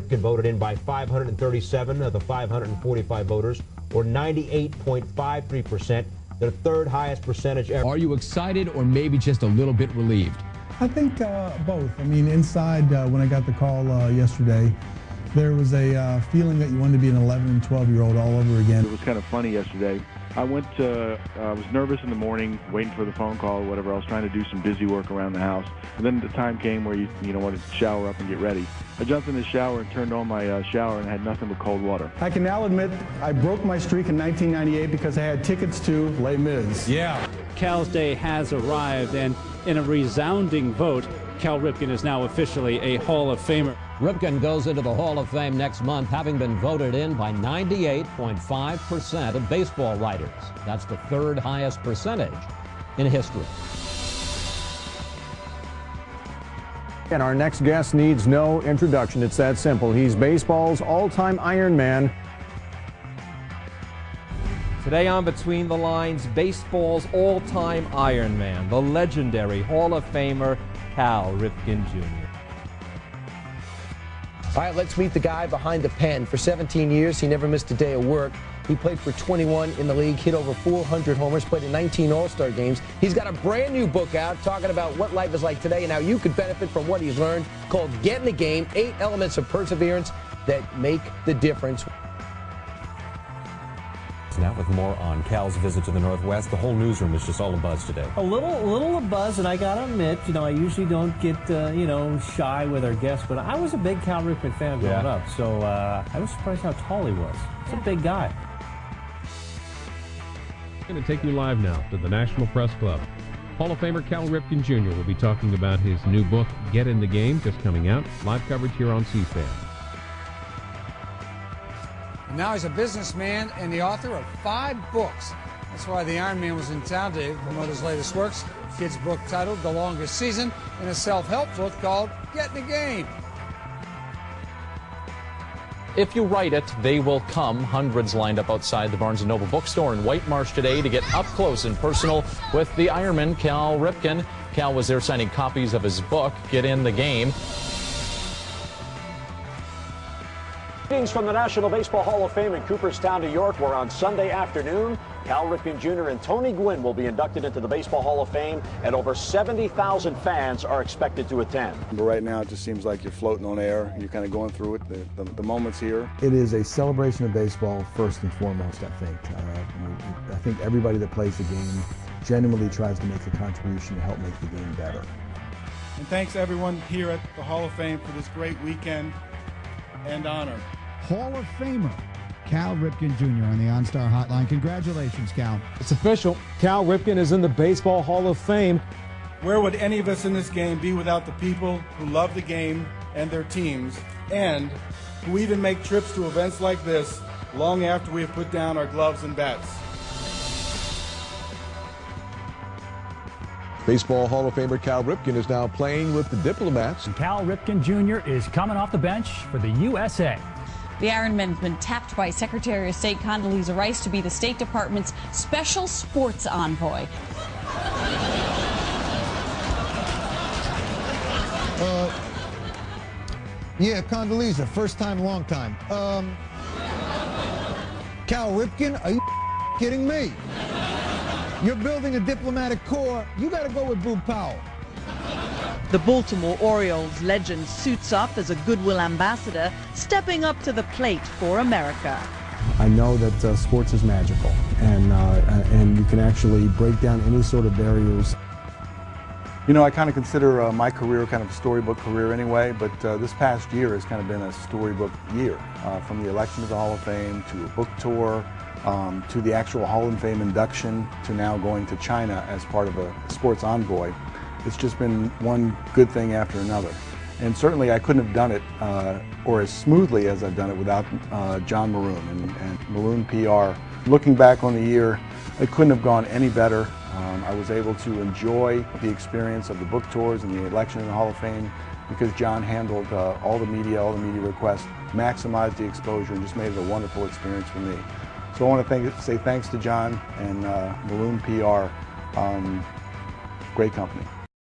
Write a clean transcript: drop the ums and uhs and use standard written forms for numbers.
Ripken voted in by 537 of the 545 voters, or 98.53%, their third highest percentage ever. Are you excited or maybe just a little bit relieved? I think both. I mean, inside, when I got the call yesterday, there was a feeling that you wanted to be an 11 and 12-year-old all over again. It was kind of funny yesterday. I was nervous in the morning, waiting for the phone call or whatever. I was trying to do some busy work around the house. And then the time came where you wanted to shower up and get ready. I jumped in the shower and turned on my shower and had nothing but cold water. I can now admit I broke my streak in 1998 because I had tickets to Les Mis. Yeah. Cal's day has arrived, and in a resounding vote, Cal Ripken is now officially a Hall of Famer. Ripken goes into the Hall of Fame next month, having been voted in by 98.5% of baseball writers. That's the third highest percentage in history. And our next guest needs no introduction. It's that simple. He's baseball's all-time Iron Man. Today on Between the Lines, baseball's all-time Iron Man, the legendary Hall of Famer Cal Ripken Jr. All right, let's meet the guy behind the pen. For 17 years, he never missed a day of work. He played for 21 in the league, hit over 400 homers, played in 19 All-Star games. He's got a brand new book out talking about what life is like today and how you could benefit from what he's learned, called Get in the Game, 8 Elements of Perseverance That Make the Difference. Now with more on Cal's visit to the Northwest, the whole newsroom is just all abuzz today. A little abuzz, and I gotta admit, I usually don't get, shy with our guests, but I was a big Cal Ripken fan growing up, so I was surprised how tall he was. He's a big guy. I'm going to take you live now to the National Press Club. Hall of Famer Cal Ripken Jr. will be talking about his new book, Get in the Game, just coming out. Live coverage here on C-SPAN. Now he's a businessman and the author of 5 books. That's why the Iron Man was in town today to promote his latest works. Kid's book titled The Longest Season, and a self-help book called Get in the Game. If you write it, they will come. Hundreds lined up outside the Barnes & Noble bookstore in White Marsh today to get up close and personal with the Ironman, Cal Ripken. Cal was there signing copies of his book, Get in the Game. Greetings from the National Baseball Hall of Fame in Cooperstown, New York, where on Sunday afternoon, Cal Ripken Jr. and Tony Gwynn will be inducted into the Baseball Hall of Fame, and over 70,000 fans are expected to attend. But right now, it just seems like you're floating on air. You're kind of going through it. The moment's here. It is a celebration of baseball first and foremost, I think. I think everybody that plays the game genuinely tries to make a contribution to help make the game better. And thanks to everyone here at the Hall of Fame for this great weekend and honor. Hall of Famer Cal Ripken Jr. on the OnStar Hotline. Congratulations, Cal. It's official. Cal Ripken is in the Baseball Hall of Fame. Where would any of us in this game be without the people who love the game and their teams, and who even make trips to events like this long after we have put down our gloves and bats? Baseball Hall of Famer Cal Ripken is now playing with the Diplomats. Cal Ripken Jr. is coming off the bench for the USA. The Ironman's been tapped by Secretary of State Condoleezza Rice to be the State Department's special sports envoy. Yeah, Condoleezza, first time, long time. Cal Ripken, are you kidding me? You're building a diplomatic corps. You got to go with Boone Powell. The Baltimore Orioles legend suits up as a goodwill ambassador, stepping up to the plate for America. I know that sports is magical, and you can actually break down any sort of barriers. I kind of consider my career kind of a storybook career anyway, but this past year has kind of been a storybook year. From the election to the Hall of Fame, to a book tour, to the actual Hall of Fame induction, to now going to China as part of a sports envoy. It's just been one good thing after another. And certainly I couldn't have done it, or as smoothly as I've done it, without John Maroon and Maroon PR. Looking back on the year, it couldn't have gone any better. I was able to enjoy the experience of the book tours and the election in the Hall of Fame because John handled all the media requests, maximized the exposure, and just made it a wonderful experience for me. So I want to say thanks to John and Maroon PR. Great company.